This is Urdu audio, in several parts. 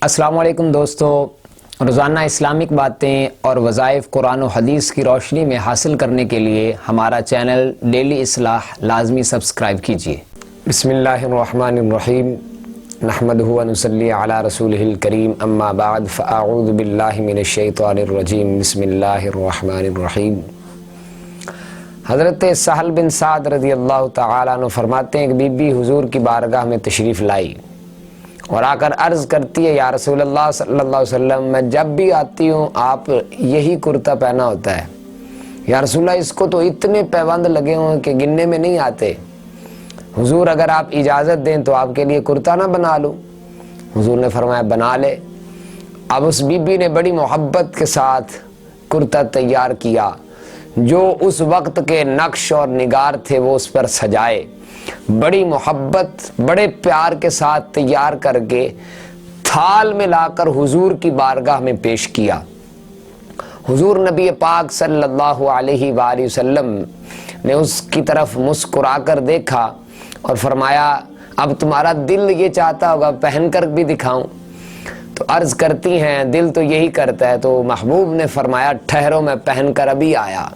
السلام علیکم دوستو، روزانہ اسلامک باتیں اور وظائف قرآن و حدیث کی روشنی میں حاصل کرنے کے لیے ہمارا چینل ڈیلی اصلاح لازمی سبسکرائب کیجیے۔ بسم اللہ الرحمن الرحیم، نحمدہ و نصلی علی رسولہ الکریم، اما بعد فاعوذ باللہ من الشیطان الرجیم، بسم اللہ الرحمن الرحیم۔ حضرت سہل بن سعد رضی اللہ تعالیٰ عنہ فرماتے ہیں کہ بی بی حضور کی بارگاہ میں تشریف لائی اور آ کر عرض کرتی ہے، یا رسول اللہ صلی اللہ علیہ وسلم، میں جب بھی آتی ہوں آپ یہی کرتا پہنا ہوتا ہے، یا رسول اللہ اس کو تو اتنے پیوند لگے ہوئے کہ گننے میں نہیں آتے، حضور اگر آپ اجازت دیں تو آپ کے لیے کرتا نہ بنا لوں؟ حضور نے فرمایا بنا لے۔ اب اس بی بی نے بڑی محبت کے ساتھ کرتا تیار کیا، جو اس وقت کے نقش اور نگار تھے وہ اس پر سجائے، بڑی محبت بڑے پیار کے ساتھ تیار کر کے تھال میں لا کر حضور کی بارگاہ میں پیش کیا۔ حضور نبی پاک صلی اللہ علیہ وآلہ وسلم نے اس کی طرف مسکرا کر دیکھا اور فرمایا، اب تمہارا دل یہ چاہتا ہوگا پہن کر بھی دکھاؤں؟ تو عرض کرتی ہیں دل تو یہی کرتا ہے، تو محبوب نے فرمایا ٹھہرو میں پہن کر ابھی آیا۔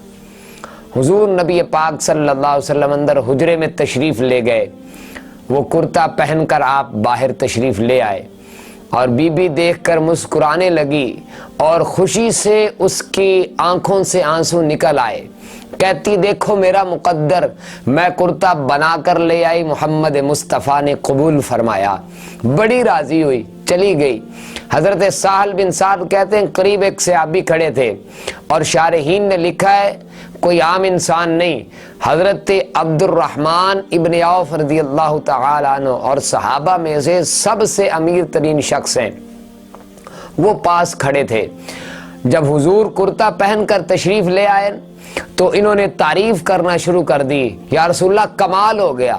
حضور نبی پاک صلی اللہ علیہ وسلم اندر حجرے میں تشریف لے گئے، وہ کرتا پہن کر آپ باہر تشریف لے آئے اور بی بی دیکھ کر مسکرانے لگی اور خوشی سے اس کی آنکھوں سے آنسو نکل آئے، کہتی دیکھو میرا مقدر، میں کرتا بنا کر لے آئی، محمد مصطفیٰ نے قبول فرمایا، بڑی راضی ہوئی، چلی گئی۔ حضرت سہل بن سعد کہتے ہیں قریب ایک صحابی کھڑے تھے اور شارحین نے لکھا ہے کوئی عام انسان نہیں، حضرت عبد الرحمن ابن عوف رضی اللہ تعالیٰ عنہ اور صحابہ میں سے سب سے امیر ترین شخص ہیں، وہ پاس کھڑے تھے۔ جب حضور کرتا پہن کر تشریف لے آئے تو انہوں نے تعریف کرنا شروع کر دی، یا رسول اللہ کمال ہو گیا،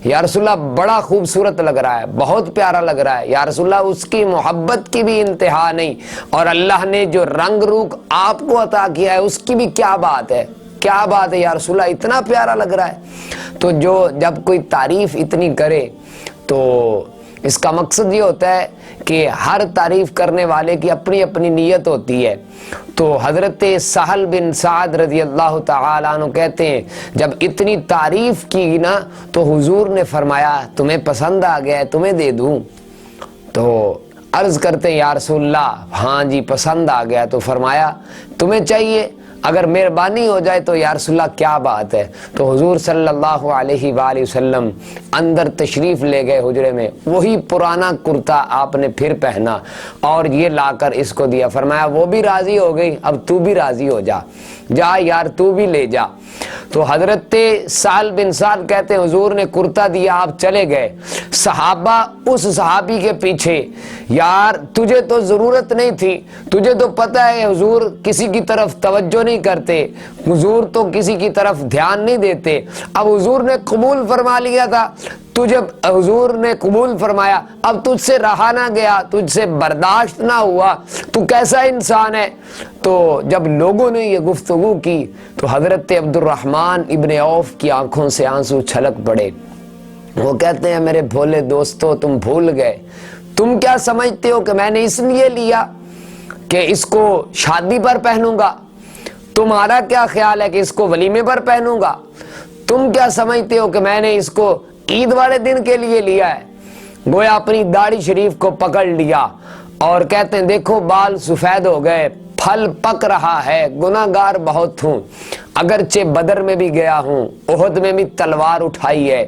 یا رسول اللہ بڑا خوبصورت لگ رہا ہے، بہت پیارا لگ رہا ہے، یا رسول اللہ اس کی محبت کی بھی انتہا نہیں، اور اللہ نے جو رنگ روپ آپ کو عطا کیا ہے اس کی بھی کیا بات ہے، کیا بات ہے یا رسول اللہ اتنا پیارا لگ رہا ہے۔ تو جب کوئی تعریف اتنی کرے تو اس کا مقصد یہ ہوتا ہے کہ ہر تعریف کرنے والے کی اپنی اپنی نیت ہوتی ہے۔ تو حضرت سہل بن سعد رضی اللہ تعالیٰ عنہ کہتے ہیں جب اتنی تعریف کی نا تو حضور نے فرمایا تمہیں پسند آ گیا ہے، تمہیں دے دوں؟ تو عرض کرتے ہیں یا رسول اللہ ہاں جی پسند آ گیا، تو فرمایا تمہیں چاہیے؟ اگر مہربانی ہو جائے تو یا رسول اللہ کیا بات ہے؟ تو حضور صلی اللہ علیہ وآلہ وسلم اندر تشریف لے گئے حجرے میں، وہی پرانا کرتا آپ نے پھر پہنا اور یہ لا کر اس کو دیا، فرمایا وہ بھی راضی ہو گئی، اب تو بھی راضی ہو جا، جا یار تو بھی لے جا۔ تو حضرت سہل بن سعد کہتے ہیں حضور نے کرتا دیا، آپ چلے گئے، صحابہ اس صحابی کے پیچھے، یار تجھے تو ضرورت نہیں تھی، تجھے تو پتہ ہے حضور کسی کی طرف توجہ نہیں کرتے، حضور تو کسی کی طرف دھیان نہیں دیتے، اب حضور نے قبول فرما لیا تھا، تجھے حضور نے قبول فرمایا، اب تجھ سے رہا نہ گیا، تجھ سے برداشت نہ ہوا، تو کیسا انسان ہے؟ تو جب لوگوں نے یہ گفتگو کی تو حضرت عبد الرحمن ابن عوف کی آنکھوں سے آنسو چھلک پڑے، وہ کہتے ہیں میرے بھولے دوستو تم بھول گئے، تم کیا سمجھتے ہو کہ میں نے اس لیے لیا کہ اس کو شادی پر پہنوں گا؟ تمہارا کیا خیال ہے کہ اس کو ولیمے پر پہنوں گا؟ تم کیا سمجھتے ہو کہ میں نے اس کو عید والے دن کے لیے لیا ہے؟ گویا اپنی داڑھی شریف کو پکڑ لیا اور کہتے ہیں دیکھو بال سفید ہو گئے، پھل پک رہا ہے، گناہگار بہت ہوں، اگرچہ بدر میں بھی گیا ہوں، احد میں بھی تلوار اٹھائی ہے،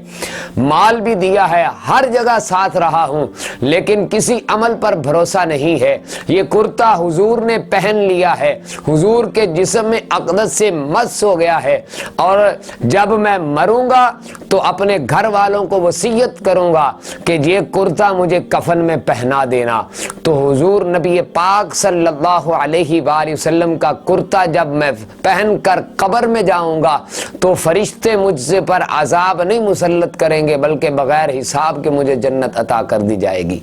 مال بھی دیا ہے، ہر جگہ ساتھ رہا ہوں، لیکن کسی عمل پر بھروسہ نہیں ہے۔ یہ کرتا حضور نے پہن لیا ہے، حضور کے جسم میں اقدس سے مس ہو گیا ہے، اور جب میں مروں گا تو اپنے گھر والوں کو وصیت کروں گا کہ یہ کرتا مجھے کفن میں پہنا دینا۔ تو حضور نبی پاک صلی اللہ علیہ وآلہ وسلم کا کرتا جب میں پہن کر قبر قبر میں جاؤں گا تو فرشتے مجھ سے پر عذاب نہیں مسلط کریں گے بلکہ بغیر حساب کے مجھے جنت عطا کر دی جائے گی۔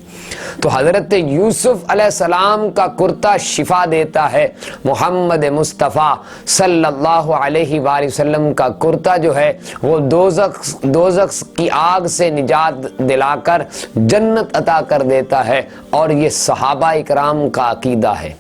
تو حضرت یوسف علیہ السلام کا کرتا شفا دیتا ہے، محمد مصطفیٰ صلی اللہ علیہ وآلہ وسلم کا کرتا جو ہے وہ دوزخ کی آگ سے نجات دلا کر جنت عطا کر دیتا ہے، اور یہ صحابہ اکرام کا عقیدہ ہے۔